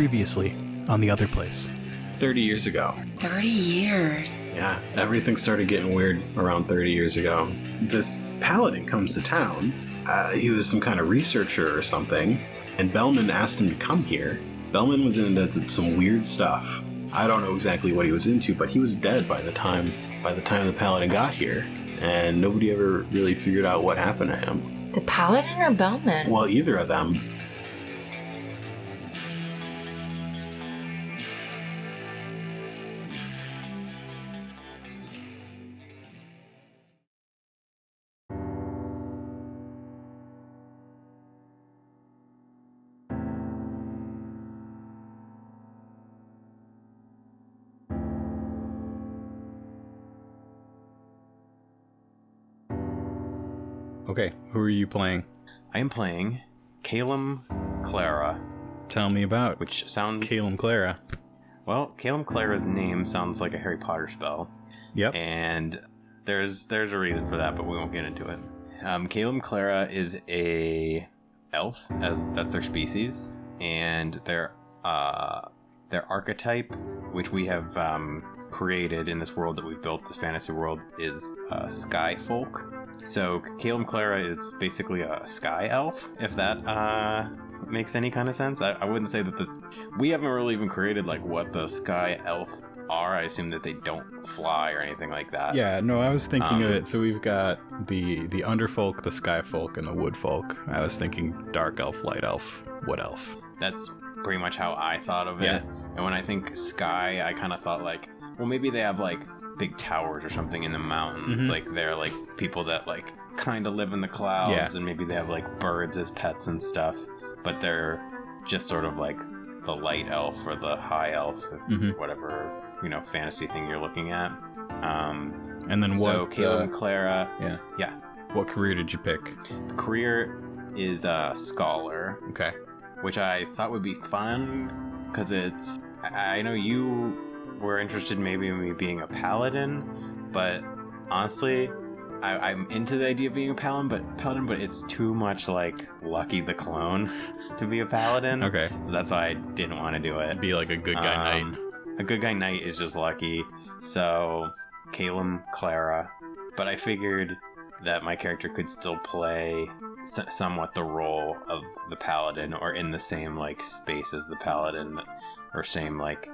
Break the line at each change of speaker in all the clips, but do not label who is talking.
Previously on the Otherplace.
30 years ago.
30 years?
Yeah, everything started getting weird around 30 years ago. This paladin comes to town. He was some kind of researcher or something, and Bellman asked him to come here. Bellman was into some weird stuff. I don't know exactly what he was into, but he was dead by the time the paladin got here, and nobody ever really figured out what happened to him.
The paladin or Bellman?
Well, either of them.
Okay, who are you playing?
I am playing Cælum Clara.
Tell me about
which sounds...
Cælum Clara.
Well, Cælum Clara's name sounds like a Harry Potter spell.
Yep.
And there's a reason for that, but we won't get into it. Cælum Clara is a elf, as that's their species, and their archetype, which we have created in this world that we've built, this fantasy world, is Sky Folk. So Cælum Clara is basically a sky elf, if that makes any kind of sense. I wouldn't say that we haven't really even created like what the sky elf are. I assume that they don't fly or anything like that.
Yeah, no, I was thinking of it. So we've got the underfolk, the sky folk, and the wood folk. I was thinking dark elf, light elf, wood elf.
That's pretty much how I thought of it. And when I think sky, I kind of thought like, well, maybe they have like big towers or something in the mountains.
Mm-hmm.
Like they're like people that like kind of live in the clouds, and maybe they have like birds as pets and stuff, but they're just sort of like the light elf or the high elf, if whatever, fantasy thing you're looking at.
And then what?
So Cælum Clara. Yeah.
What career did you pick?
The career is a scholar.
Okay.
Which I thought would be fun because it's. I know you were interested maybe in me being a paladin, but honestly, I'm into the idea of being a paladin, but it's too much like Lucky the Clone to be a paladin.
Okay.
So that's why I didn't want to do it.
Be like a good guy knight.
A good guy knight is just Lucky. So Cælum Clara. But I figured that my character could still play somewhat the role of the paladin, or in the same like space as the paladin, or same like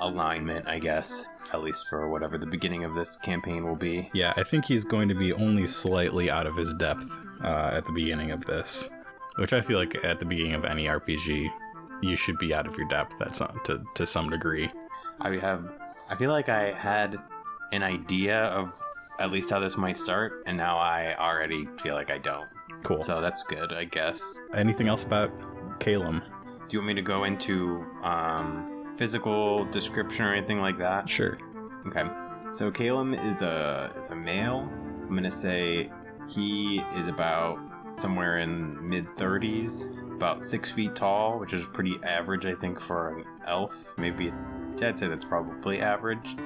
alignment, I guess, at least for whatever the beginning of this campaign will be.
Yeah, I think he's going to be only slightly out of his depth at the beginning of this, which I feel like at the beginning of any RPG, you should be out of your depth to some degree.
I feel like I had an idea of at least how this might start, and now I already feel like I don't.
Cool.
So that's good, I guess.
Anything else about Cælum?
Do you want me to go into physical description or anything like that?
Sure.
Okay. So Cælum is a male. I'm gonna say he is about somewhere in mid-30s, about 6 feet tall, which is pretty average, I think, for an elf. Maybe I'd say that's probably average.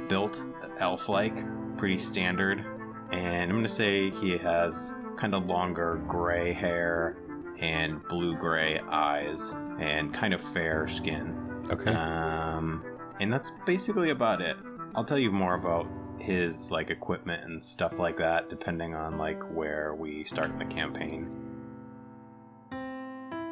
Built elf-like, pretty standard. And I'm gonna say he has kind of longer gray hair and blue-gray eyes and kind of fair skin.
Okay.
And that's basically about it. I'll tell you more about his like equipment and stuff like that depending on like where we start in the campaign.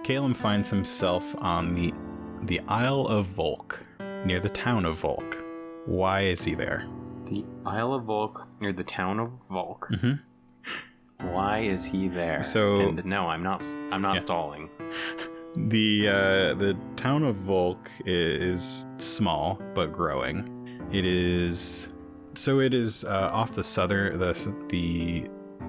Cælum finds himself on the Isle of Volk, near the town of Volk. Why is he there?
The Isle of Volk, near the town of Volk.
Mm-hmm.
Why is he there? And no, I'm not stalling.
The town of Volk is small but growing. It is off the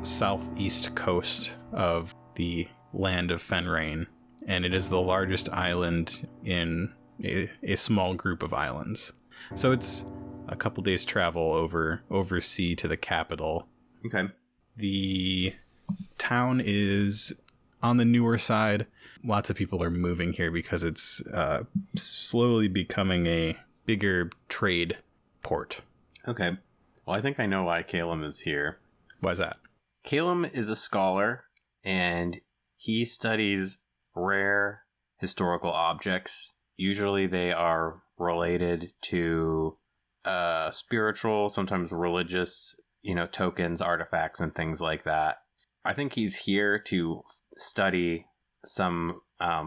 southeast coast of the land of Fenrayne, and it is the largest island in a small group of islands. So it's a couple days travel over sea to the capital.
Okay.
The town is on the newer side. Lots of people are moving here because it's slowly becoming a bigger trade port.
Okay. Well, I think I know why Cælum is here.
Why's that?
Cælum is a scholar, and he studies rare historical objects. Usually they are related to spiritual, sometimes religious, tokens, artifacts, and things like that. I think he's here to study some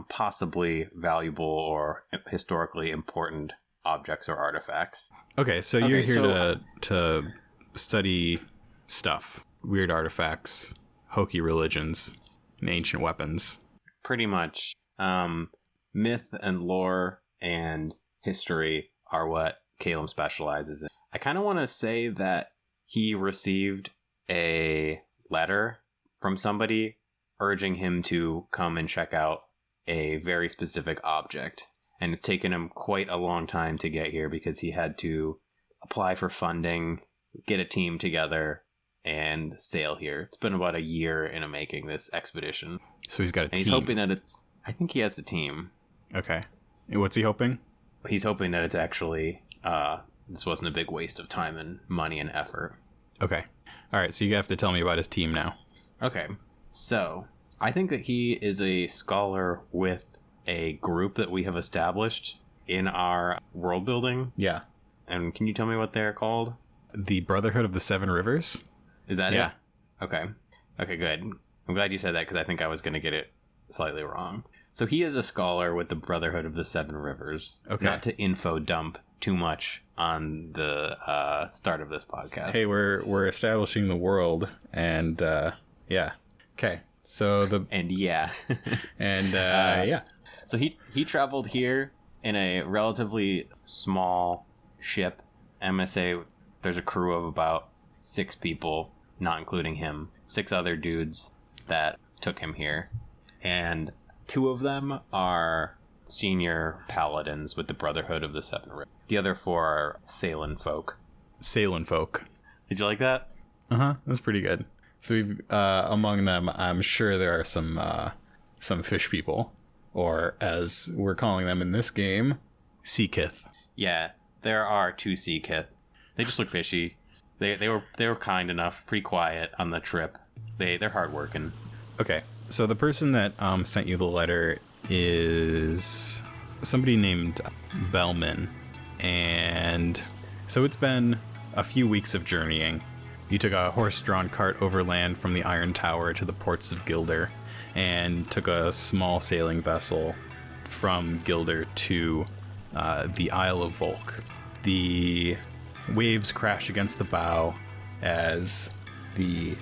possibly valuable or historically important objects or artifacts.
Okay, so you're here to study stuff, weird artifacts, hokey religions, and ancient weapons.
Pretty much. Myth and lore and history are what Cælum specializes in. I kind of want to say that he received a letter from somebody urging him to come and check out a very specific object. And it's taken him quite a long time to get here because he had to apply for funding, get a team together, and sail here. It's been about a year in the making, this expedition.
So he's got a team.
He's hoping that I think he has a team.
Okay. And what's he hoping?
He's hoping that it's actually, this wasn't a big waste of time and money and effort.
Okay. All right, so you have to tell me about his team now.
Okay. So, I think that he is a scholar with a group that we have established in our world building.
Yeah.
And can you tell me what they're called?
The Brotherhood of the Seven Rivers?
Is that
Yeah.
it? Okay. Okay, good. I'm glad you said that because I think I was going to get it slightly wrong. So he is a scholar with the Brotherhood of the Seven Rivers.
Okay.
Not to info dump too much on the start of this podcast.
Hey, we're establishing the world, and yeah. Okay. So
And yeah.
and yeah.
So he traveled here in a relatively small ship. I'm gonna say there's a crew of about 6 people, not including him. 6 other dudes that took him here. And 2 of them are senior paladins with the Brotherhood of the Seven Rivers. The other 4 are Cælum folk.
Cælum folk.
Did you like that?
That's pretty good. So we've among them, I'm sure there are some fish people, or as we're calling them in this game, Seakith.
Yeah, there are 2 Seakith. They just look fishy. They were kind enough, pretty quiet on the trip. They're hardworking.
Okay, so the person that sent you the letter is somebody named Bellman, and so it's been a few weeks of journeying. You took a horse-drawn cart overland from the Iron Tower to the ports of Gilder, and took a small sailing vessel from Gilder to the Isle of Volk. The waves crash against the bow as the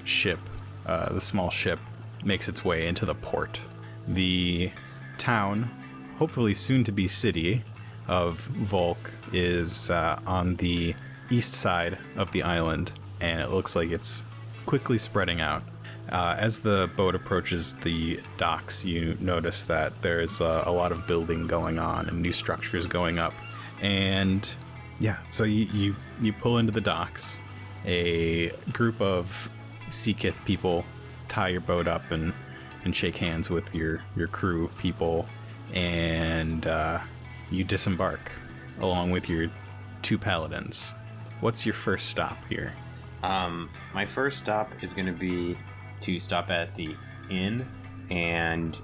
ship, the small ship, makes its way into the port. The town, hopefully soon to be city, of Volk is on the east side of the island, and it looks like it's quickly spreading out. As the boat approaches the docks, you notice that there's a lot of building going on and new structures going up. And yeah, so you pull into the docks. A group of Seakith people tie your boat up and shake hands with your crew people, and you disembark along with your 2 paladins. What's your first stop here?
My first stop is going to be to stop at the inn and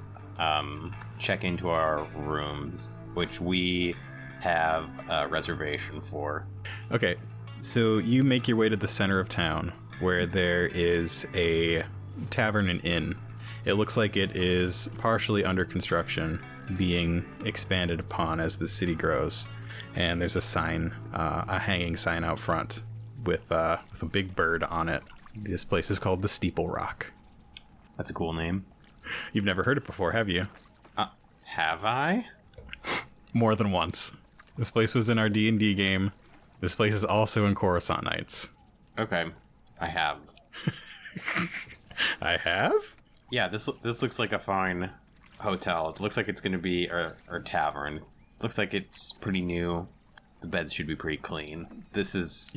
check into our rooms, which we have a reservation for.
Okay, so you make your way to the center of town, where there is a tavern and inn. It looks like it is partially under construction, being expanded upon as the city grows. And there's a sign, a hanging sign out front with a big bird on it. This place is called the Steeple Rock.
That's a cool name.
You've never heard it before, have you?
Have I?
More than once. This place was in our D&D game. This place is also in Coruscant Nights.
Okay, I have.
I have?
Yeah, this looks like a fine hotel. It looks like it's going to be or tavern. Looks like it's pretty new. The beds should be pretty clean. This is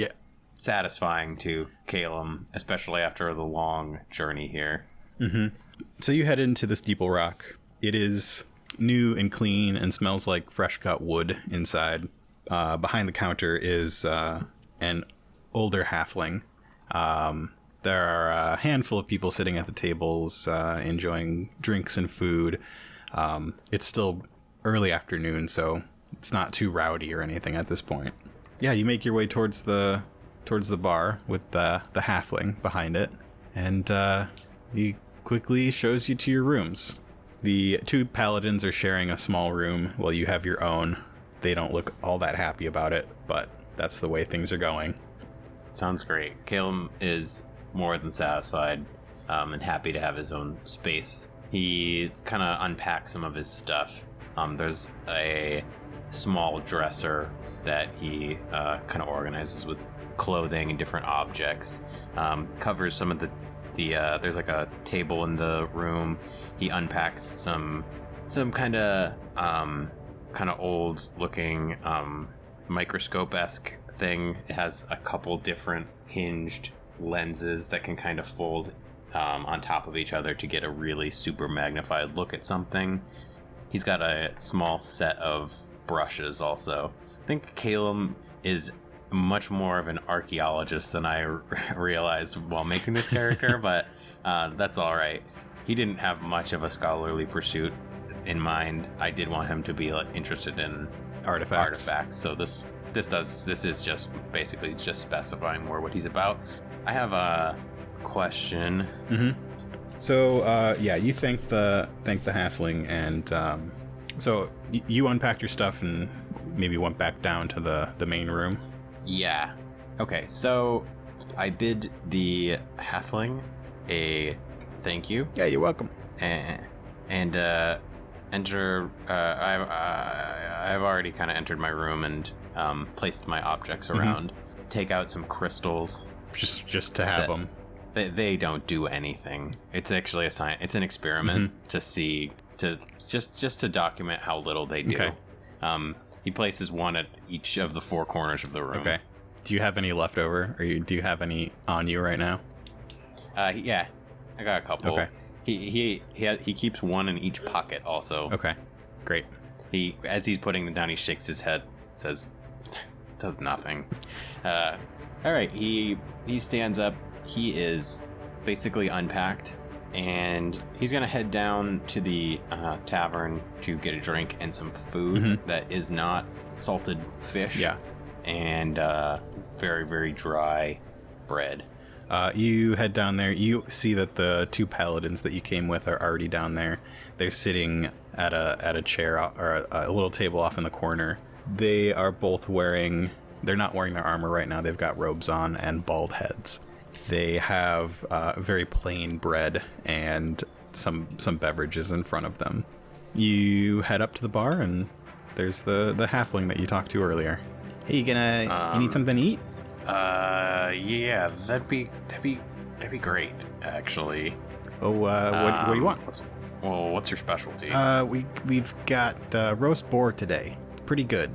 satisfying to Cælum, especially after the long journey here.
Mm-hmm. So you head into the Steeple Rock. It is new and clean and smells like fresh cut wood inside. Behind the counter is an older halfling. There are a handful of people sitting at the tables, enjoying drinks and food. It's still early afternoon, so it's not too rowdy or anything at this point. Yeah, you make your way towards the bar with the halfling behind it, and he quickly shows you to your rooms. The two paladins are sharing a small room while you have your own. They don't look all that happy about it, but that's the way things are going.
Sounds great. Cælum is more than satisfied and happy to have his own space. He kind of unpacks some of his stuff. There's a small dresser that he kind of organizes with clothing and different objects. Covers some of the there's like a table in the room. He unpacks some kind of old looking microscope-esque thing. It has a couple different hinged lenses that can kind of fold on top of each other to get a really super magnified look at something. He's got a small set of brushes also. I think Cælum is much more of an archaeologist than I realized while making this character, but that's all right. He didn't have much of a scholarly pursuit in mind. I did want him to be interested in artifacts. So this is just basically just specifying more what he's about. I have a question.
Mm-hmm. So you thank the halfling, and so you unpacked your stuff and maybe went back down to the main room.
Yeah. Okay, so I bid the halfling a thank you.
Yeah, you're welcome.
And enter. I've already kind of entered my room and placed my objects around. Mm-hmm. Take out some crystals.
Just to have them.
They don't do anything. It's actually it's an experiment to see just to document how little they do.
Okay.
He places one at each of the four corners of the room.
Okay. Do you have any left over, or do you have any on you right now?
Yeah, I got a couple.
Okay.
He keeps one in each pocket also.
Okay, great.
As he's putting them down, he shakes his head, says, does nothing. All right, he stands up. He is basically unpacked, and he's gonna head down to the tavern to get a drink and some food that is not salted fish.
Yeah.
And very, very dry bread.
You head down there. You see that the two paladins that you came with are already down there. They're sitting at a chair or a little table off in the corner. They are both they're not wearing their armor right now. They've got robes on and bald heads. They have very plain bread and some beverages in front of them. You head up to the bar, and there's the halfling that you talked to earlier. Hey, you need something to eat?
Yeah, that'd be great, actually.
Oh, what do you want?
What's your specialty?
We've got roast boar today. Pretty good.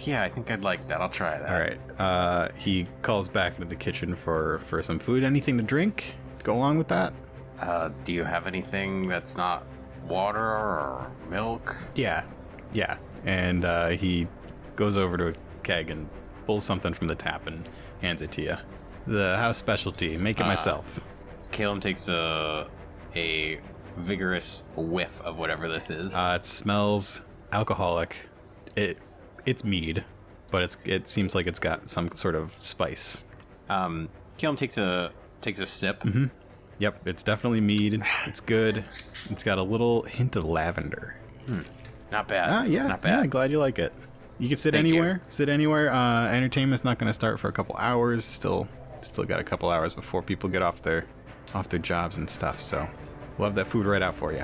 Yeah, I think I'd like that. I'll try that.
All right. He calls back into the kitchen for some food. Anything to drink? Go along with that?
Do you have anything that's not water or milk?
Yeah. And he goes over to a keg and pulls something from the tap and hands it to you. The house specialty. Make it myself.
Cælum takes a vigorous whiff of whatever this is.
It smells alcoholic. It's mead, but it seems like it's got some sort of spice.
Cælum takes a sip.
Mm-hmm. Yep, it's definitely mead. It's good. It's got a little hint of lavender.
Not bad. Not bad.
Yeah, glad you like it. You can sit anywhere. Sit anywhere. Entertainment's not going to start for a couple hours. Still got a couple hours before people get off their jobs and stuff. So we'll have that food right out for you.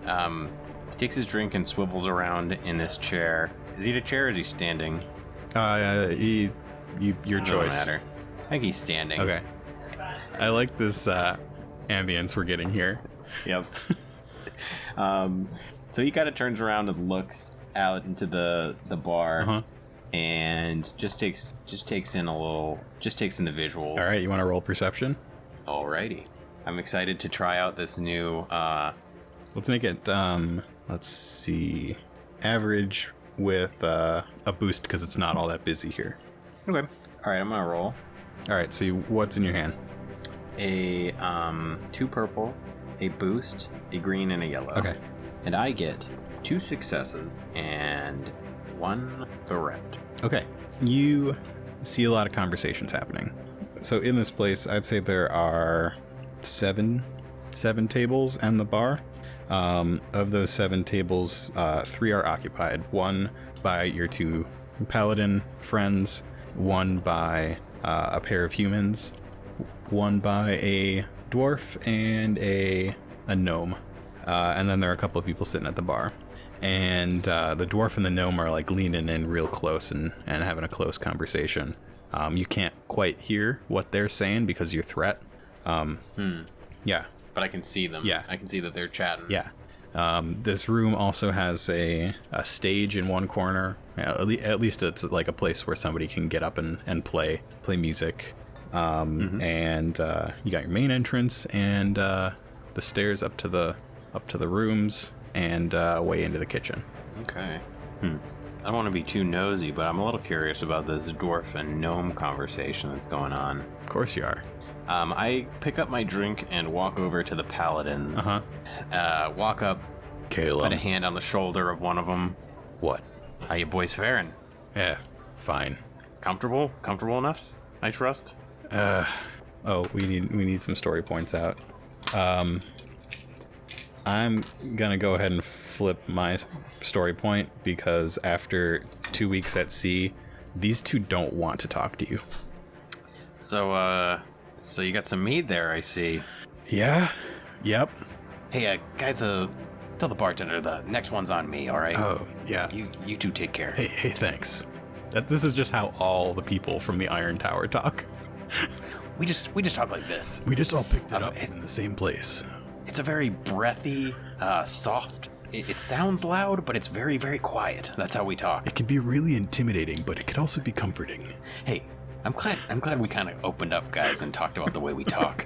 He takes his drink and swivels around in this chair. Is he in a chair or is he standing?
Your choice.
Doesn't matter. I think he's standing.
Okay. I like this ambience we're getting here.
Yep. So he kind of turns around and looks out into the bar, and just takes in the visuals.
All right, you want to roll perception?
Alrighty. I'm excited to try out this new.
Let's make it. Let's see, average with a boost because it's not all that busy here.
Okay. All right, I'm gonna roll.
All right. So what's in your hand?
A 2 purple a boost, a green, and a yellow.
Okay.
And I get 2 successes and 1 threat.
Okay. You see a lot of conversations happening. So in this place, I'd say there are seven tables and the bar. Of those 7 tables, 3 are occupied. 1 by your 2 paladin friends, 1 by a pair of humans, 1 by a dwarf, and a gnome. And then there are a couple of people sitting at the bar. And the dwarf and the gnome are like leaning in real close and having a close conversation. You can't quite hear what they're saying because of your threat. Yeah.
But I can see them.
Yeah.
I can see that they're chatting.
Yeah. This room also has a stage in one corner. At least it's like a place where somebody can get up and play music. And you got your main entrance and the stairs up to the rooms and way into the kitchen.
Okay. I don't want to be too nosy, but I'm a little curious about this dwarf and gnome conversation that's going on.
Of course you are.
I pick up my drink and walk over to the paladins. Walk up,
Cælum.
put a hand on the shoulder of one of them.
What?
How you boys faring?
Yeah, fine.
Comfortable? Comfortable enough? I trust.
Oh, we need some story points out. I'm gonna go ahead and flip my story point because after 2 weeks at sea, these 2 don't want to talk to you.
So you got some mead there, I see.
Yeah. Yep.
Hey, guys, tell the bartender the next one's on me, all right?
Oh, yeah.
You two take care.
Hey, thanks. This is just how all the people from the Iron Tower talk.
We just talk like this.
We just all picked it up in the same place.
It's a very breathy, soft. It sounds loud, but it's very, very quiet. That's how we talk.
It can be really intimidating, but it could also be comforting.
Hey, I'm glad we kind of opened up, guys, and talked about the way we talk.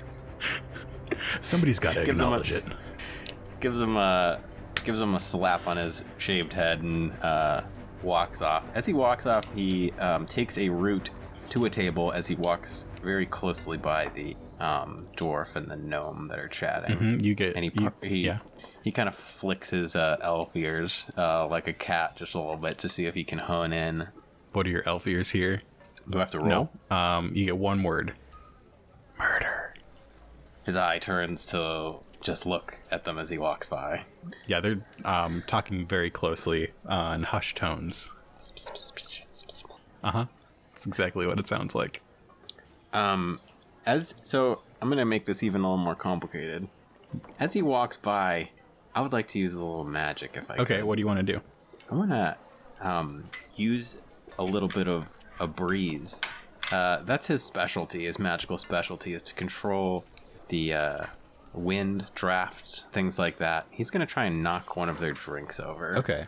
Somebody's got to acknowledge it.
Gives him a slap on his shaved head and walks off. As he walks off, he takes a route to a table as he walks very closely by the dwarf and the gnome that are chatting. He kind of flicks his elf ears like a cat just a little bit to see if he can hone in.
What are your elf ears here?
Do I have to roll?
No. You get one word. Murder.
His eye turns to just look at them as he walks by.
Yeah, they're talking very closely in hushed tones. That's exactly what it sounds like.
So I'm gonna make this even a little more complicated. As he walks by, I would like to use a little magic if I could.
Okay, what do you want to do?
I want to use a little bit of a breeze. That's his specialty. His magical specialty is to control the wind, drafts, things like that. He's gonna try and knock one of their drinks over.
Okay,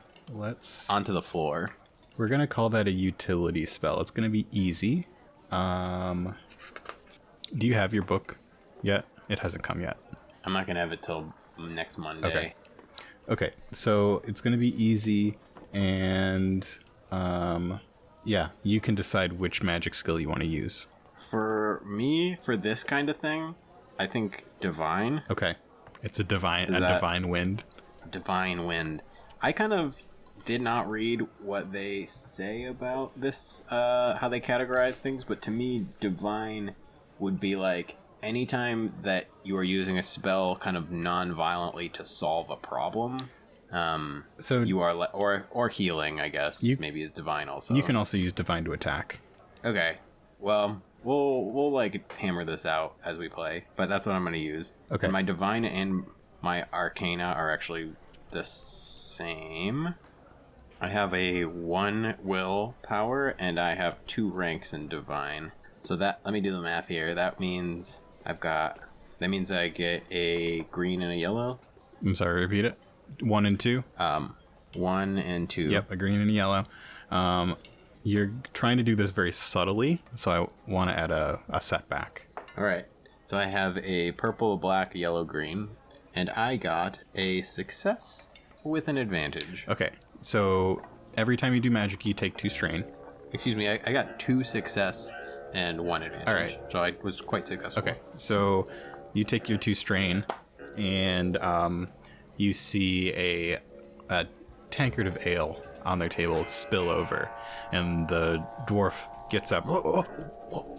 onto the floor.
We're gonna call that a utility spell. It's gonna be easy. Do you have your book yet? It hasn't come yet.
I'm not gonna have it till next Monday.
Okay, so it's gonna be easy, and yeah, you can decide which magic skill you want to use.
For me, for this kind of thing, I think divine.
Okay, it's a divine wind.
Divine wind. I kind of did not read what they say about this, how they categorize things, but to me, divine would be like anytime that you are using a spell kind of non-violently to solve a problem. So you are or healing, I guess. Maybe is divine also.
You can also use divine to attack.
Okay. Well, we'll like hammer this out as we play, but that's what I'm going to use. Okay. And my divine and my arcana are actually the same. I have a 1 will power and I have 2 ranks in divine. So that, let me do the math here. That means I get a green and a yellow.
I'm sorry, repeat it. 1 and 2?
1 and 2.
Yep, a green and a yellow. You're trying to do this very subtly, so I want to add a setback.
All right. So I have a purple, black, yellow, green, and I got a success with an advantage.
Okay, so every time you do magic, you take 2 strain.
Excuse me, I got 2 success and 1 advantage.
All right.
So I was quite successful.
Okay, so you take your 2 strain, and you see a tankard of ale on their table spill over, and the dwarf gets up. Whoa,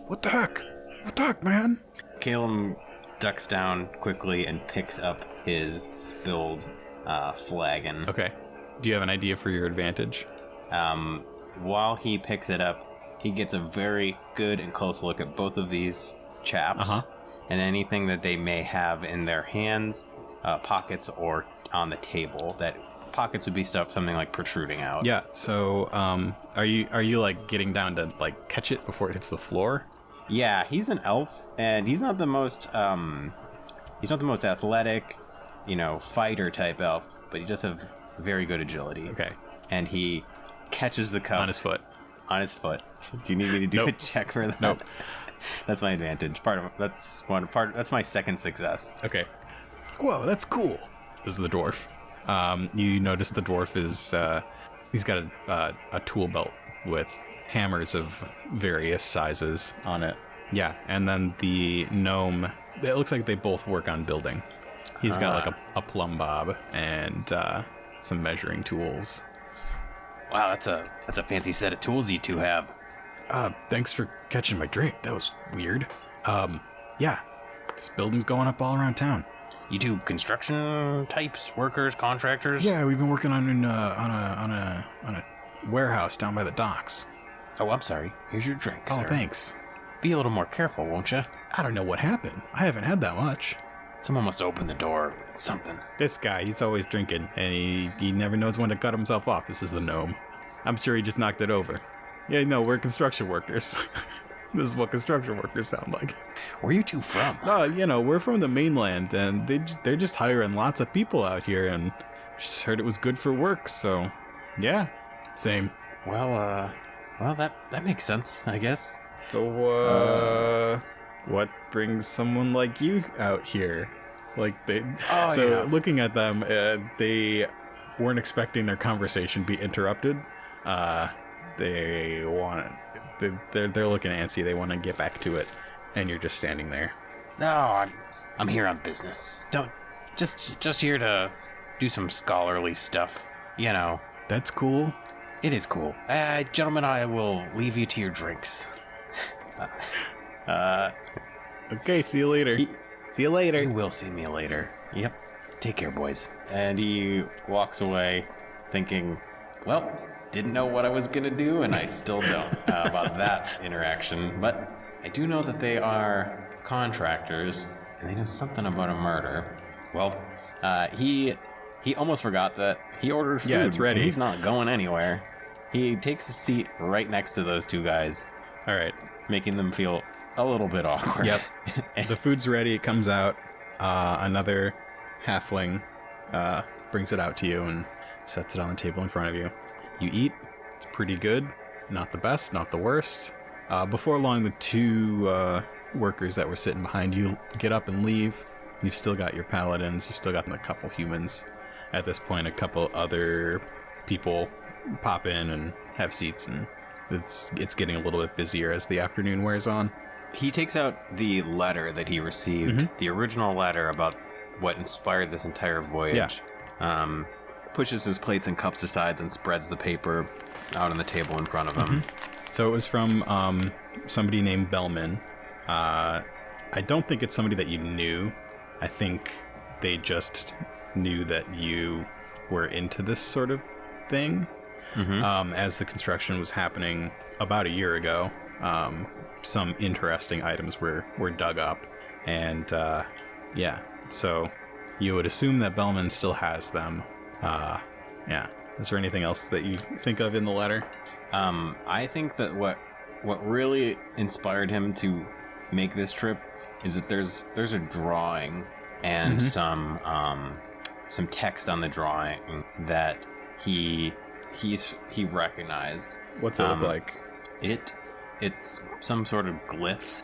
what the heck? What the heck, man?
Cælum ducks down quickly and picks up his spilled flagon.
Okay. Do you have an idea for your advantage?
While he picks it up, he gets a very good and close look at both of these chaps, and anything that they may have in their hands, pockets, or on the table. That pockets would be something like protruding out.
Yeah. So, are you like getting down to like catch it before it hits the floor?
Yeah, he's an elf, and he's not the most athletic, fighter type elf, but he does have very good agility.
Okay.
And he catches the cup
On his foot.
Do you need me to do
Nope.
a check for that?
Nope.
That's my advantage. That's my second success.
Okay. Whoa, that's cool. This is the dwarf. You notice the dwarf is he's got a tool belt with hammers of various sizes on it. Yeah, and then the gnome, it looks like they both work on building. He's got like a plumb bob and some measuring tools.
Wow, that's a fancy set of tools you two have.
Thanks for catching my drink. That was weird. Yeah, this building's going up all around town.
You two construction types, workers, contractors?
Yeah, we've been working on a warehouse down by the docks.
Oh, I'm sorry. Here's your drink,
Oh,
sir.
thanks.
Be a little more careful, won't you?
I don't know what happened. I haven't had that much.
Someone must open the door. Something.
This guy, he's always drinking, and he never knows when to cut himself off. This is the gnome. I'm sure he just knocked it over. Yeah, no, we're construction workers. This is what construction workers sound like.
Where are you two from?
We're from the mainland, and they're just hiring lots of people out here, and just heard it was good for work, so yeah, same.
Well, that makes sense, I guess.
So, what brings someone like you out here? Looking at them, they weren't expecting their conversation to be interrupted. They're looking antsy. They want to get back to it, and you're just standing there.
No, I'm here on business. Just here to do some scholarly stuff.
That's cool.
It is cool. Gentlemen, I will leave you to your drinks.
Okay, see you later. See you later.
You will see me later. Yep. Take care, boys. And he walks away thinking, well, didn't know what I was going to do, and I still don't about that interaction. But I do know that they are contractors, and they know something about a murder. Well, he almost forgot that he ordered food.
Yeah, it's ready.
And he's not going anywhere. He takes a seat right next to those two guys,
All right.
making them feel a little bit awkward.
Yep. The food's ready. It comes out. Another halfling brings it out to you and sets it on the table in front of you. You eat. It's pretty good. Not the best, not the worst. Before long, the two workers that were sitting behind you get up and leave. You've still got your paladins. You've still got a couple humans. At this point, a couple other people pop in and have seats, and it's getting a little bit busier as the afternoon wears on.
He takes out the letter that he received, the original letter about what inspired this entire voyage. Yeah. Pushes his plates and cups aside and spreads the paper out on the table in front of him.
So it was from somebody named Bellman. I don't think it's somebody that you knew. I think they just knew that you were into this sort of thing. As the construction was happening about a year ago, some interesting items were dug up, and yeah, so you would assume that Bellman still has them. Yeah. Is there anything else that you think of in the letter?
I think that what really inspired him to make this trip is that there's a drawing and some text on the drawing that he recognized.
What's it look like?
It's some sort of glyphs,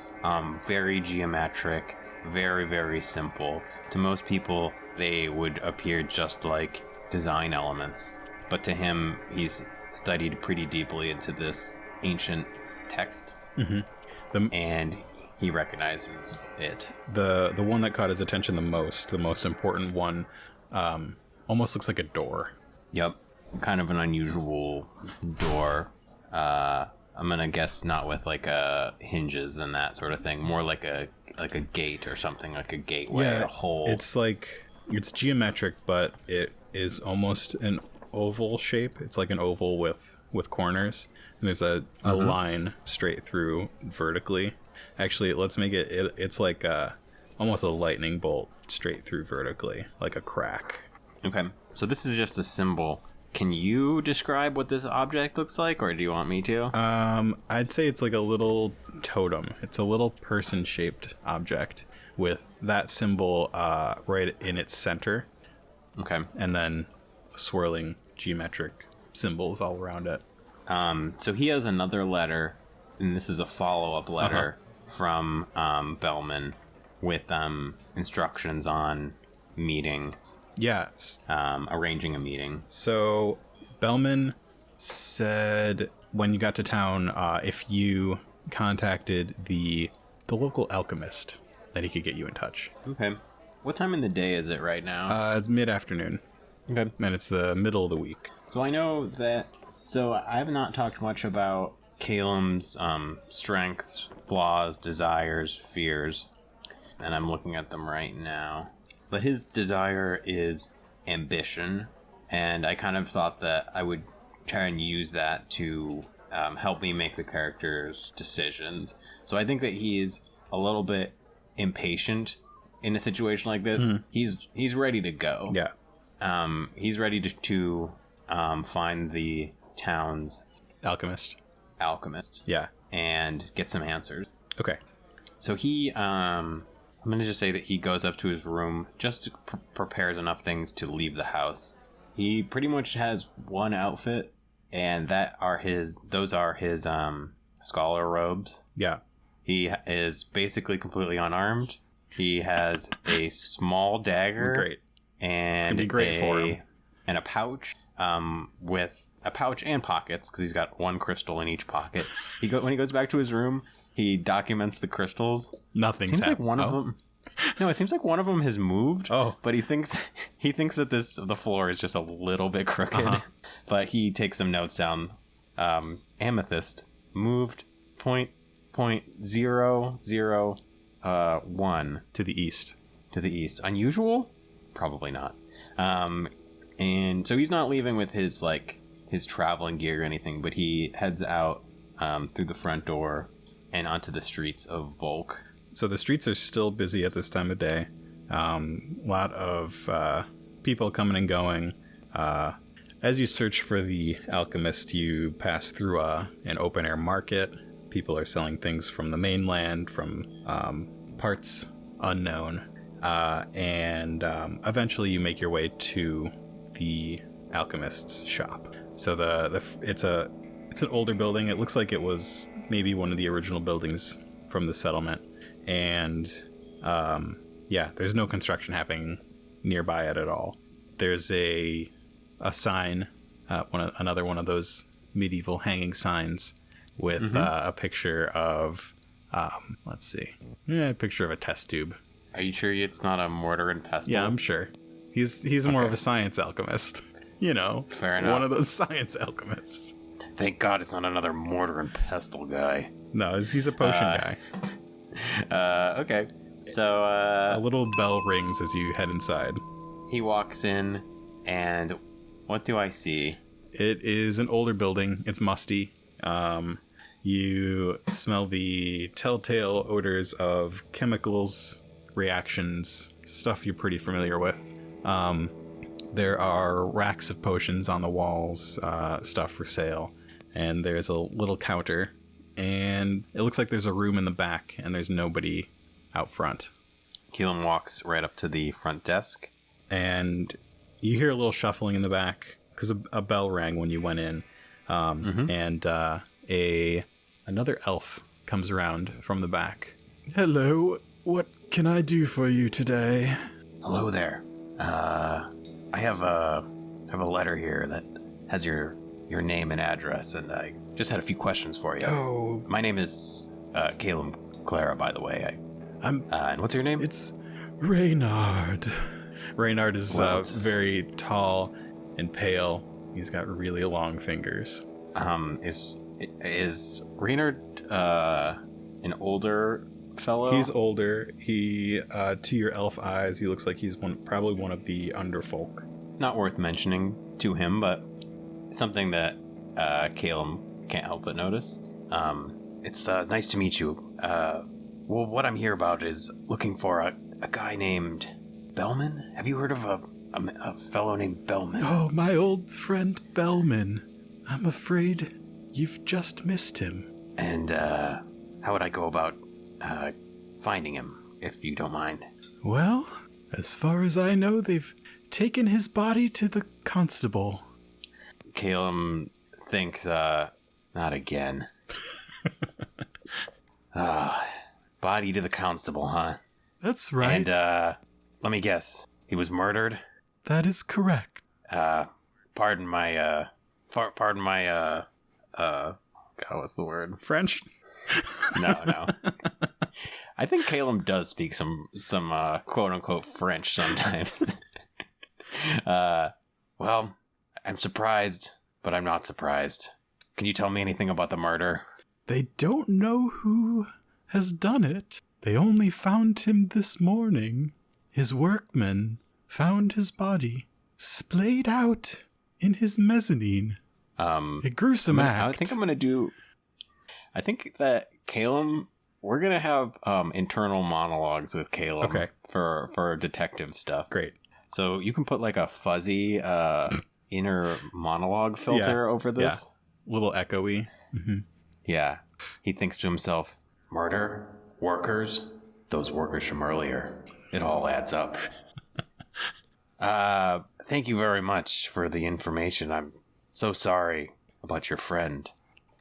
very geometric, very, very simple. To most people, they would appear just like design elements, but to him, he's studied pretty deeply into this ancient text, and he recognizes it.
The one that caught his attention the most important one, almost looks like a door.
Yep. Kind of an unusual door. I'm gonna guess not with like hinges and that sort of thing. More like a gate or something, like a gateway, a hole.
It's geometric, but it is almost an oval shape. It's like an oval with corners, and there's a line straight through vertically. Actually, let's make it's like almost a lightning bolt straight through vertically, like a crack.
Okay, so this is just a symbol. Can you describe what this object looks like, or do you want me to?
I'd say it's like a little totem. It's a little person-shaped object with that symbol right in its center.
Okay.
And then swirling geometric symbols all around it.
So he has another letter, and this is a follow-up letter from Bellman with instructions on meeting.
Yes.
Arranging a meeting.
So Bellman said when you got to town, if you contacted the local alchemist, that he could get you in touch.
Okay. What time in the day is it right now?
It's mid-afternoon.
Okay.
And it's the middle of the week.
So I know that... So I have not talked much about Cælum's strengths, flaws, desires, fears. And I'm looking at them right now. But his desire is ambition. And I kind of thought that I would try and use that to help me make the character's decisions. So I think that he is a little bit impatient in a situation like this. He's ready to go.
Yeah.
He's ready to find the town's alchemist.
Yeah.
And get some answers.
Okay.
So he, I'm going to just say that he goes up to his room, just prepares enough things to leave the house. He pretty much has one outfit, and those are his scholar robes.
Yeah.
He is basically completely unarmed. He has a small dagger.
It's great.
And
it's gonna be great for him.
And a pouch, with a pouch and pockets, because he's got one crystal in each pocket. When he goes back to his room, he documents the crystals.
Nothing's
seems like one of them. No, it seems like one of them has moved.
Oh,
but he thinks that the floor is just a little bit crooked. But he takes some notes down. Amethyst moved 0.001
to the east.
To the east. Unusual? Probably not. And so he's not leaving with his traveling gear or anything, but he heads out through the front door and onto the streets of Volk.
So the streets are still busy at this time of day. A lot of people coming and going. As you search for the alchemist, you pass through an open-air market. People are selling things from the mainland, from parts unknown. And eventually you make your way to the alchemist's shop. So it's an older building. It looks like it was maybe one of the original buildings from the settlement. And there's no construction happening nearby it at all. There's a sign, another one of those medieval hanging signs with a picture of, a picture of a test tube.
Are you sure it's not a mortar and pestle?
Yeah, I'm sure. He's more of a science alchemist.
Fair enough.
One of those science alchemists.
Thank God it's not another mortar and pestle guy.
No, he's a potion guy.
Okay. So,
a little bell rings as you head inside.
He walks in, and what do I see?
It is an older building. It's musty. You smell the telltale odors of chemicals, reactions, stuff you're pretty familiar with. There are racks of potions on the walls, stuff for sale, and there's a little counter, and it looks like there's a room in the back, and there's nobody out front.
Cælum walks right up to the front desk,
and you hear a little shuffling in the back because a bell rang when you went in, and another elf comes around from the back. Hello, what can I do for you today?
Hello there. I have a letter here that has your name and address, and I just had a few questions for you.
Oh,
my name is Cælum Clara, by the way. And what's your name?
It's Reynard. Reynard is
Well,
very tall and pale. He's got really long fingers.
Is Reynard an older fellow?
He's older. He, to your elf eyes, he looks like he's probably one of the underfolk.
Not worth mentioning to him, but something that Cælum can't help but notice. It's nice to meet you. Well, what I'm here about is looking for a guy named Bellman. Have you heard of a fellow named Bellman?
Oh, my old friend Bellman. I'm afraid you've just missed him.
And how would I go about finding him, if you don't mind?
Well, as far as I know, they've taken his body to the constable.
Cælum thinks, not again. Body to the constable, huh?
That's right.
And, let me guess. He was murdered?
That is correct.
Pardon my, God, what's the word?
French?
No. I think Cælum does speak some quote-unquote French sometimes. Well, I'm surprised, but I'm not surprised. Can you tell me anything about the murder?
They don't know who has done it. They only found him this morning. His workmen found his body splayed out in his mezzanine. A gruesome act.
I think that Cælum, we're gonna have internal monologues with Cælum.
Okay.
For detective stuff.
Great.
So you can put like a fuzzy inner monologue filter over this.
Yeah. Little echoey. Mm-hmm.
Yeah. He thinks to himself, murder, workers, those workers from earlier. It all adds up. Thank you very much for the information. I'm so sorry about your friend.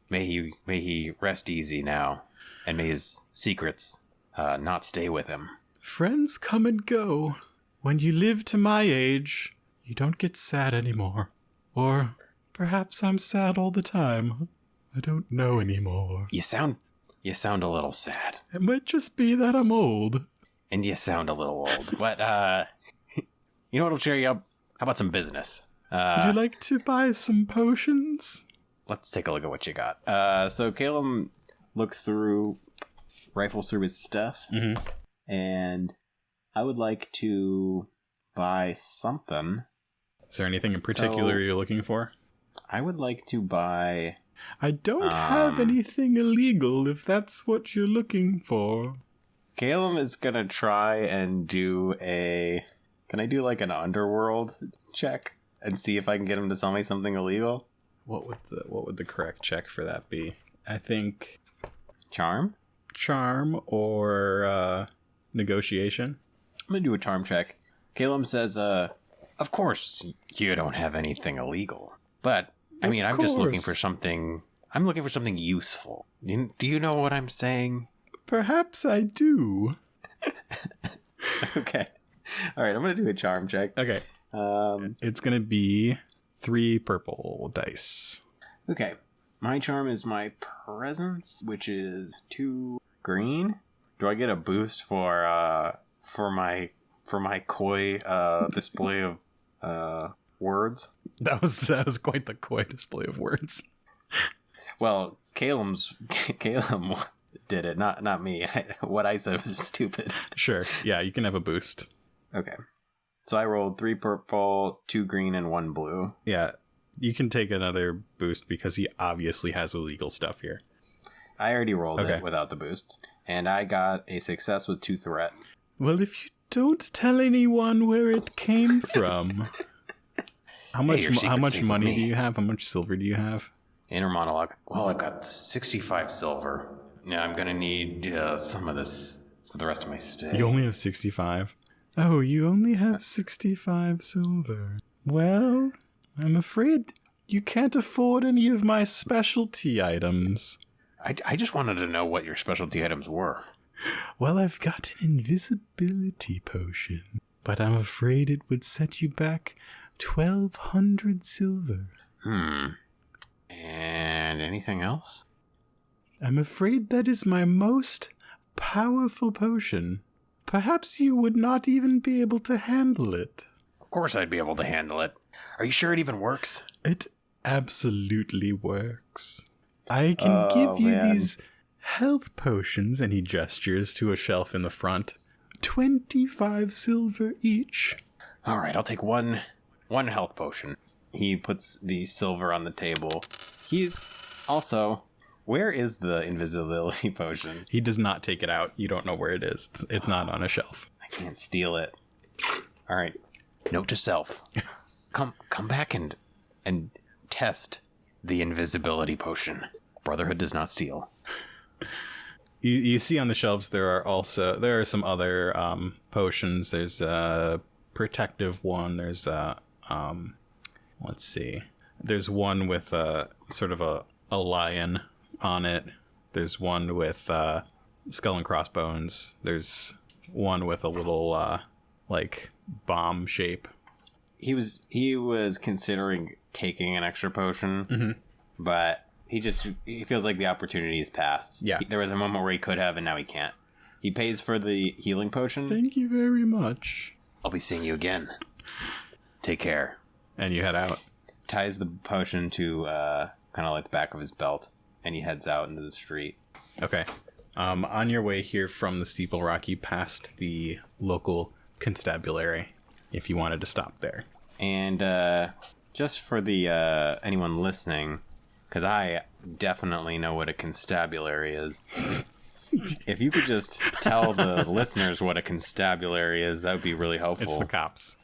May he rest easy now, and may his secrets not stay with him.
Friends come and go. When you live to my age, you don't get sad anymore. Or perhaps I'm sad all the time. I don't know anymore.
You sound a little sad.
It might just be that I'm old.
And you sound a little old. But, you know what'll cheer you up? How about some business?
Would you like to buy some potions?
Let's take a look at what you got. So Cælum rifles through his stuff, and I would like to buy something.
Is there anything in particular you're looking for?
I would like to buy...
I don't have anything illegal if that's what you're looking for.
Cælum is gonna try and do a... Can I do like an underworld check and see if I can get him to sell me something illegal?
What would the correct check for that be? I think
Charm
or negotiation.
I'm gonna do a charm check. Cælum says, of course you don't have anything illegal, but I mean, I'm just looking for something. I'm looking for something useful. Do you know what I'm saying?
Perhaps I do.
Okay. All right, I'm gonna do a charm check.
Okay. It's gonna be 3 purple dice.
Okay. My charm is my presence, which is 2 green. Do I get a boost for my coy display of words?
That was quite the coy display of words.
Well, Cælum did it, not me. What I said was stupid.
Sure. Yeah, you can have a boost.
Okay. So I rolled 3 purple, 2 green, and 1 blue.
Yeah, you can take another boost because he obviously has illegal stuff here.
I already rolled it without the boost, and I got a success with 2 threat.
Well, if you don't tell anyone where it came from, how much money do you have? How much silver do you have?
Inner monologue. Well, I've got 65 silver. Yeah, I'm gonna need some of this for the rest of my stay.
You only have 65. Oh, you only have 65 silver. Well, I'm afraid you can't afford any of my specialty items.
I just wanted to know what your specialty items were.
Well, I've got an invisibility potion, but I'm afraid it would set you back 1,200 silver.
And anything else?
I'm afraid that is my most powerful potion. Perhaps you would not even be able to handle it.
Of course I'd be able to handle it. Are you sure it even works?
It absolutely works. I can give you these health potions, and he gestures to a shelf in the front. 25 silver each.
All right, I'll take one health potion. He puts the silver on the table. He's also... Where is the invisibility potion?
He does not take it out. You don't know where it is. It's not on a shelf.
I can't steal it. All right. Note to self. Come back and test the invisibility potion. Brotherhood does not steal.
You see on the shelves there are some other potions. There's a protective one. There's let's see. There's one with sort of a lion on it. There's one with skull and crossbones. There's one with a little like bomb shape.
He was considering taking an extra potion, but he feels like the opportunity has passed.
Yeah.
There was a moment where he could have, and now he can't. He pays for the healing potion.
Thank you very much.
I'll be seeing you again. Take care.
And you head out.
Ties the potion to kind of like the back of his belt, and he heads out into the street.
Okay. On your way here from the Steeple Rock, you passed the local constabulary, if you wanted to stop there.
And just for the anyone listening, because I definitely know what a constabulary is. If you could just tell the listeners what a constabulary is, that would be really helpful.
It's the cops.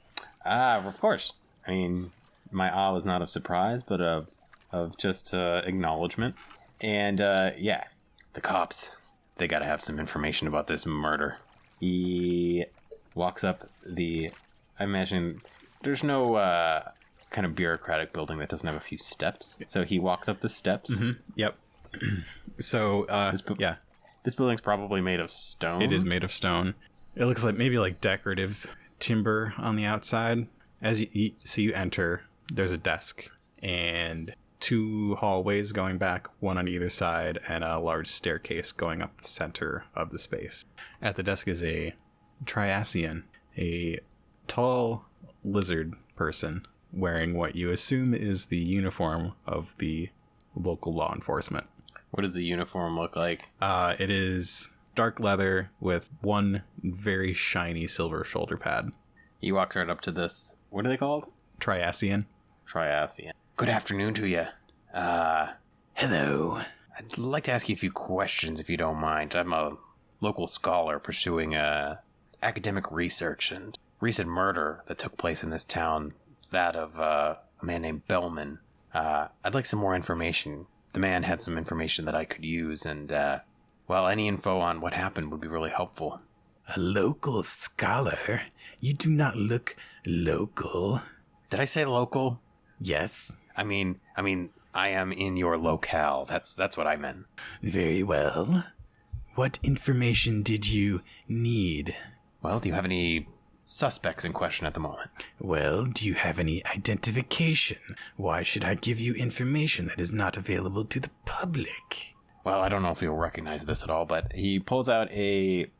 Of course. I mean, my awe was not of surprise, but of just acknowledgement. And yeah, the cops, they got to have some information about this murder. He walks up I imagine there's no kind of bureaucratic building that doesn't have a few steps. So he walks up the steps.
Mm-hmm. Yep. So, yeah.
This building's probably made of stone.
It is made of stone. It looks like maybe like decorative timber on the outside. As you enter, there's a desk and 2 hallways going back, one on either side, and a large staircase going up the center of the space. At the desk is a Triassian, a tall lizard person wearing what you assume is the uniform of the local law enforcement.
What does the uniform look like?
It is dark leather with one very shiny silver shoulder pad.
He walks right up to this. What are they called?
Triassian.
Triassian. Good afternoon to you. Hello. I'd like to ask you a few questions if you don't mind. I'm a local scholar pursuing academic research and recent murder that took place in this town, that of a man named Bellman. I'd like some more information. The man had some information that I could use, and, any info on what happened would be really helpful.
A local scholar? You do not look local.
Did I say local?
Yes.
I mean, I am in your locale. That's what I meant.
Very well. What information did you need?
Well, do you have any suspects in question at the moment?
Well, do you have any identification? Why should I give you information that is not available to the public?
Well, I don't know if you'll recognize this at all, but he pulls out a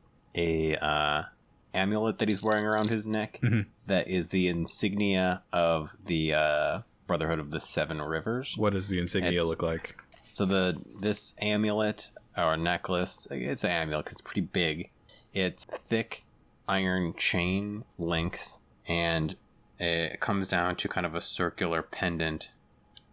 amulet that he's wearing around his neck.
Mm-hmm.
That is the insignia of the Brotherhood of the Seven Rivers.
What does the insignia look like?
So this amulet or necklace, it's an amulet because it's pretty big. It's thick iron chain links, and it comes down to kind of a circular pendant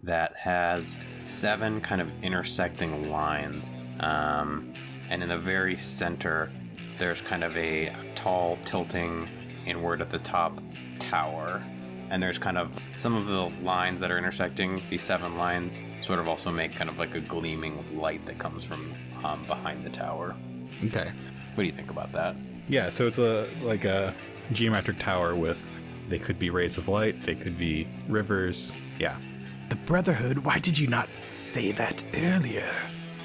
that has 7 kind of intersecting lines. And in the very center, there's kind of a tall, tilting inward at the top tower. And there's kind of some of the lines that are intersecting, these 7 lines, sort of also make kind of like a gleaming light that comes from behind the tower.
Okay.
What do you think about that?
Yeah, so it's like a geometric tower with, they could be rays of light, they could be rivers. Yeah. The Brotherhood, why did you not say that earlier?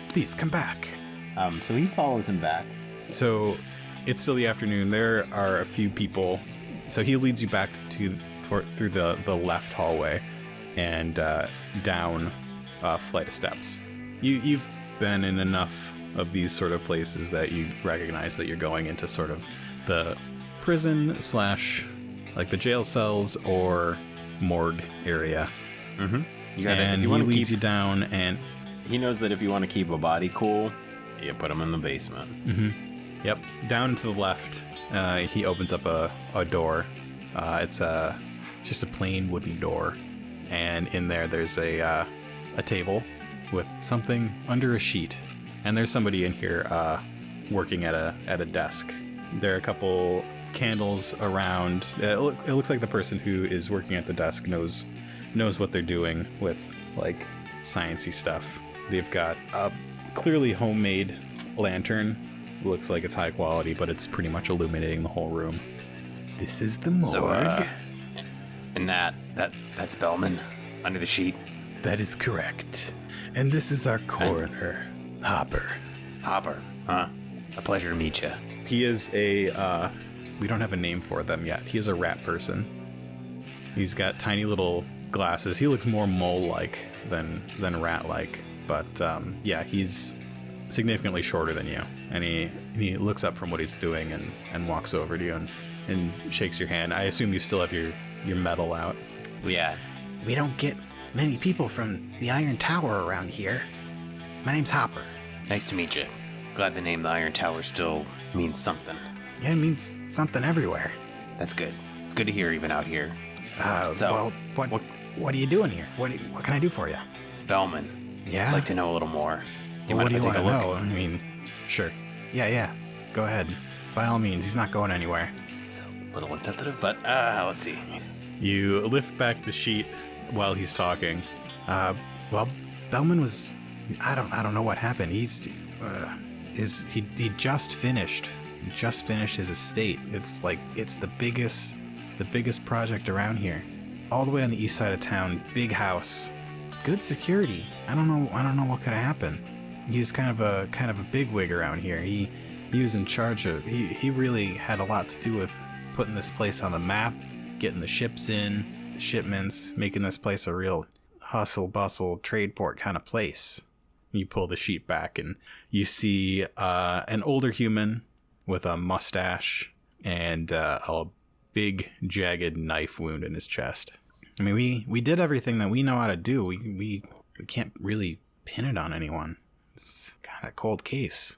Please come back.
So he follows him back.
So it's still the afternoon. There are a few people. So he leads you back through the left hallway and down a flight of steps. You've been in enough of these sort of places that you recognize that you're going into sort of the prison / like the jail cells or morgue area.
Mm-hmm.
And he leads you down, and
he knows that if you want to keep a body cool, you put him in the basement.
Mm-hmm. Yep. Down to the left, he opens up a door. It's just a plain wooden door, and in there's a table with something under a sheet, and there's somebody in here working at a desk. There are a couple candles around. It looks like the person who is working at the desk knows what they're doing with like sciencey stuff. They've got a clearly homemade lantern. Looks like it's high quality, but it's pretty much illuminating the whole room. This is the morgue.
So, and that's Bellman under the sheet.
That is correct. And this is our coroner, Hopper.
Hopper, huh? A pleasure to meet you.
He is a, we don't have a name for them yet. He is a rat person. He's got tiny little glasses. He looks more mole-like than rat-like. But, yeah, he's significantly shorter than you. And he looks up from what he's doing and walks over to you and shakes your hand. I assume you still have your medal out.
Yeah.
We don't get many people from the Iron Tower around here. My name's Hopper.
Nice to meet you. Glad the name the Iron Tower still means something.
Yeah, it means something everywhere.
That's good. It's good to hear even out here.
Well, what are you doing here? What can I do for you?
Bellman.
Yeah?
I'd like to know a little more.
What do you
want
to
know? I mean, sure.
Yeah. Go ahead. By all means, he's not going anywhere.
It's a little insensitive, but let's see.
You lift back the sheet while he's talking.
Well, Bellman was... I don't know what happened. He just finished. He just finished his estate. It's the biggest project around here. All the way on the east side of town, big house, good security. I don't know what could have happened. He was kind of a bigwig around here. He was in charge of. He really had a lot to do with putting this place on the map, getting the ships in, the shipments, making this place a real hustle bustle trade port kind of place. You pull the sheet back and you see an older human with a mustache and a big jagged knife wound in his chest. I mean, we did everything that we know how to do. We can't really pin it on anyone. It's kind of a cold case.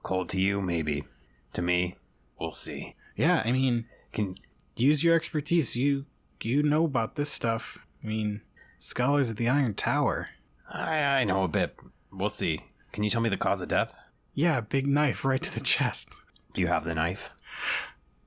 Cold to you, maybe. To me, we'll see.
Yeah, I mean, can use your expertise. You know about this stuff. I mean, scholars at the Iron Tower.
I know a bit. We'll see. Can you tell me the cause of death?
Yeah, big knife right to the chest.
Do you have the knife?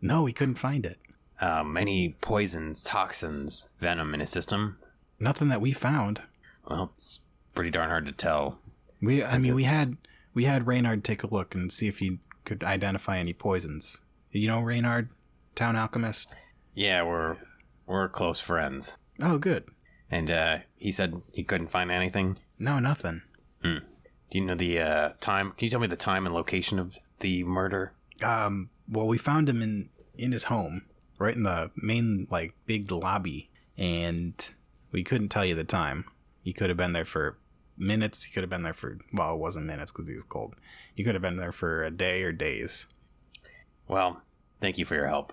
No, we couldn't find it.
Any poisons, toxins, venom in his system?
Nothing that we found.
Well, it's pretty darn hard to tell.
We had Reynard take a look and see if he could identify any poisons. You know Reynard, town alchemist?
Yeah, we're close friends.
Oh, good.
And he said he couldn't find anything?
No, nothing.
Do you know the time? Can you tell me the time and location of the murder?
Well, we found him in his home, right in the main, big lobby, and we couldn't tell you the time. He could have been there for minutes. He could have been there for, well, it wasn't minutes because he was cold. He could have been there for a day or days.
Well, thank you for your help.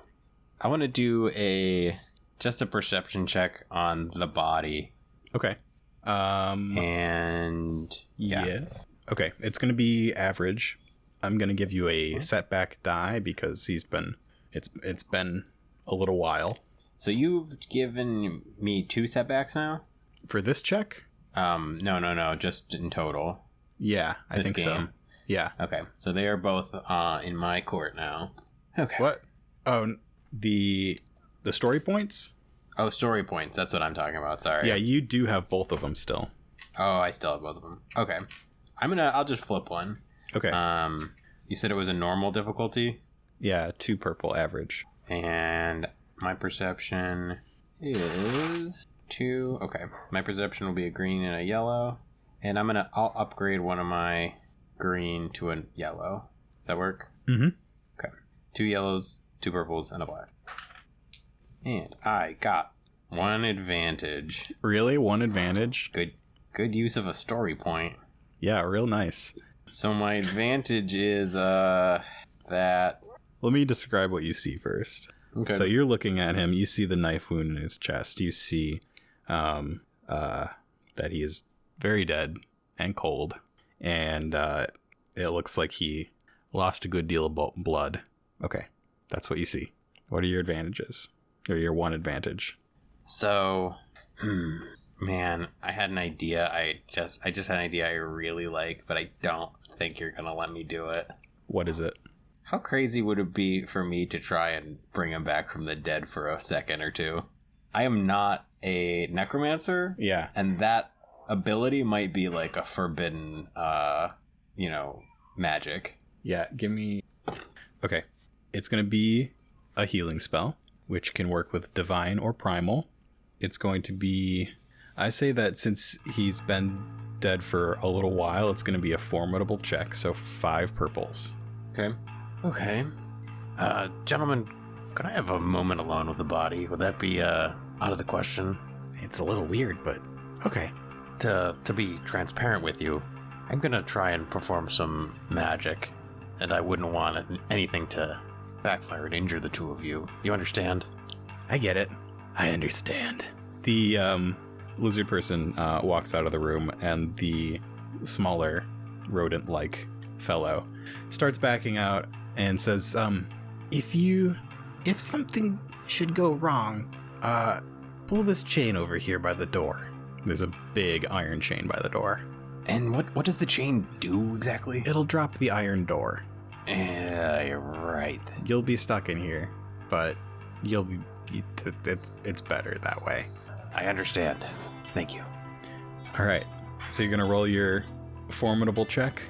I want to do just a perception check on the body.
Okay.
And yeah.
Yes. Okay, it's going to be average. I'm going to give you a setback die because it's been a little while.
So you've given me 2 setbacks now?
For this check?
No, just in total.
Yeah, I think so. Yeah.
Okay, so they are both in my court now. Okay.
What? Oh, the story points?
Oh, story points. That's what I'm talking about. Sorry.
Yeah, you do have both of them still.
Oh, I still have both of them. Okay. I'll just flip one.
Okay.
You said it was a normal difficulty?
Yeah, 2 purple average.
And my perception is 2. Okay. My perception will be a green and a yellow. And I'll upgrade one of my green to a yellow. Does that work?
Mm-hmm.
Okay. 2 yellows, 2 purples, and a black. And I got 1 advantage.
Really? 1 advantage?
Good use of a story point.
Yeah, real nice.
So my advantage is that.
Let me describe what you see first.
Okay.
So you're looking at him. You see the knife wound in his chest. You see that he is very dead and cold. And it looks like he lost a good deal of blood. Okay, that's what you see. What are your advantages? Or your one advantage?
So, man, I had an idea. I just had an idea I really like, but I don't think you're gonna let me do it.
What is it?
How crazy would it be for me to try and bring him back from the dead for a second or two? I am not a necromancer.
Yeah.
And that ability might be like a forbidden, magic.
Yeah, give me... Okay. It's going to be a healing spell, which can work with divine or primal. It's going to be... I say that since he's been dead for a little while, it's going to be a formidable check, so 5 purples.
Okay. Gentlemen, could I have a moment alone with the body? Would that be out of the question?
It's a little weird, but okay.
To be transparent with you, I'm gonna try and perform some magic, and I wouldn't want anything to backfire and injure the two of you. You understand?
I get it. I understand.
The lizard person walks out of the room, and the smaller rodent-like fellow starts backing out and says,
If something should go wrong, pull this chain over here by the door.
There's a big iron chain by the door.
And what does the chain do exactly?
It'll drop the iron door.
Yeah, you're right.
You'll be stuck in here, but it's better that way.
I understand. Thank you.
All right, so you're gonna roll your formidable check.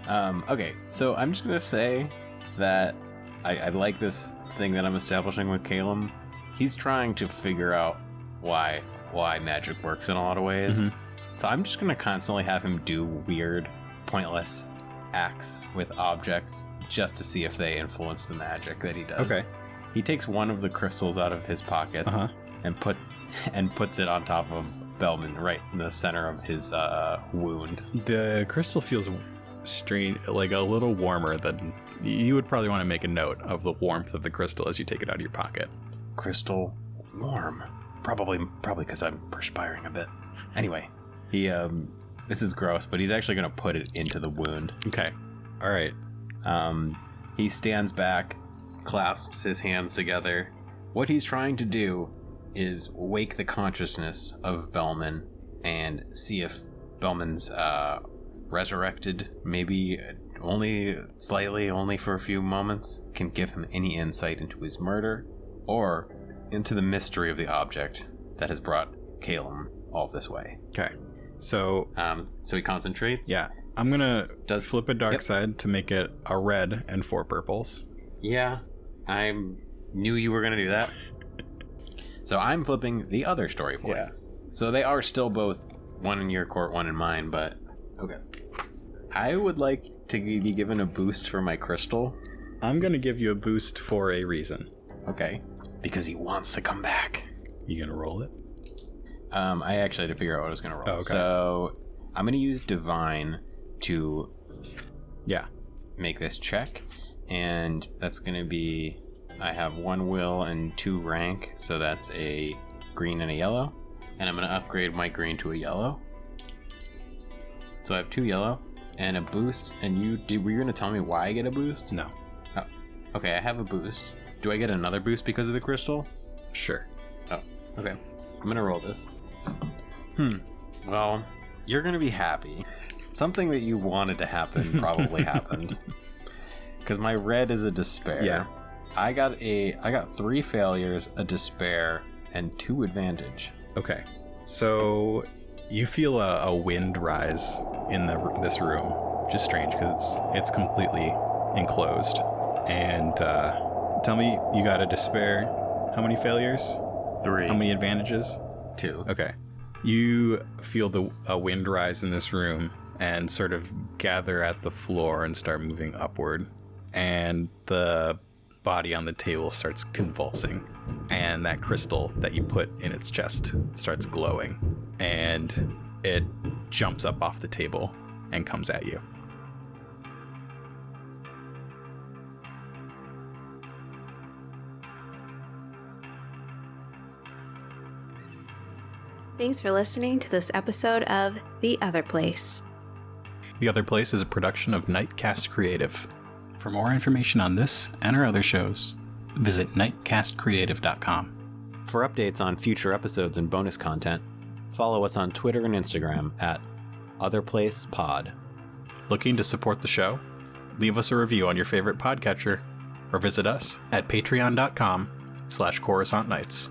Okay, so I'm just gonna say that I like this thing that I'm establishing with Cælum. He's trying to figure out why magic works in a lot of ways.
Mm-hmm.
So I'm just gonna constantly have him do weird, pointless acts with objects just to see if they influence the magic that he does.
Okay.
He takes one of the crystals out of his pocket and puts it on top of Bellman, right in the center of his wound.
The crystal feels strange, like a little warmer than you would probably want to make a note of the warmth of the crystal as you take it out of your pocket.
Crystal warm. Probably because I'm perspiring a bit.
Anyway, he this is gross, but he's actually gonna put it into the wound.
Okay. All right.
He stands back, clasps his hands together. What he's trying to do is wake the consciousness of Bellman and see if Bellman's resurrected, maybe only slightly, only for a few moments, can give him any insight into his murder or into the mystery of the object that has brought Cælum all this way.
Okay. So
he concentrates.
yeah, I'm gonna flip a dark side to make it a red and 4 purples.
Yeah, I knew you were gonna do that. So I'm flipping the other story point.
Yeah.
So they are still both one in your court, one in mine, but okay. I would like to be given a boost for my crystal.
I'm gonna give you a boost for a reason.
Okay.
Because he wants to come back.
You gonna roll it?
I actually had to figure out what I was gonna roll.
Oh, okay.
So I'm gonna use divine to make this check, and that's gonna be, I have 1 will and 2 rank, so that's a green and a yellow, and I'm gonna upgrade my green to a yellow. So I have 2 yellow and a boost, and were you gonna tell me why I get a boost?
No.
Oh, okay, I have a boost. Do I get another boost because of the crystal?
Sure.
Oh, okay. I'm gonna roll this. Well, you're gonna be happy. Something that you wanted to happen probably happened. Because my red is a despair.
Yeah.
I got 3 failures, a despair, and 2 advantage.
Okay. So you feel a wind rise in this room, which is strange because it's completely enclosed. And tell me, you got a despair. How many failures?
3.
How many advantages?
2.
Okay. You feel a wind rise in this room and sort of gather at the floor and start moving upward. And the body on the table starts convulsing. And that crystal that you put in its chest starts glowing. And it jumps up off the table and comes at you.
Thanks for listening to this episode of The Otherplace.
The Otherplace is a production of Nightcast Creative. For more information on this and our other shows, visit nightcastcreative.com.
For updates on future episodes and bonus content, follow us on Twitter and Instagram at OtherplacePod.
Looking to support the show? Leave us a review on your favorite podcatcher or visit us at patreon.com/Coruscant Nights.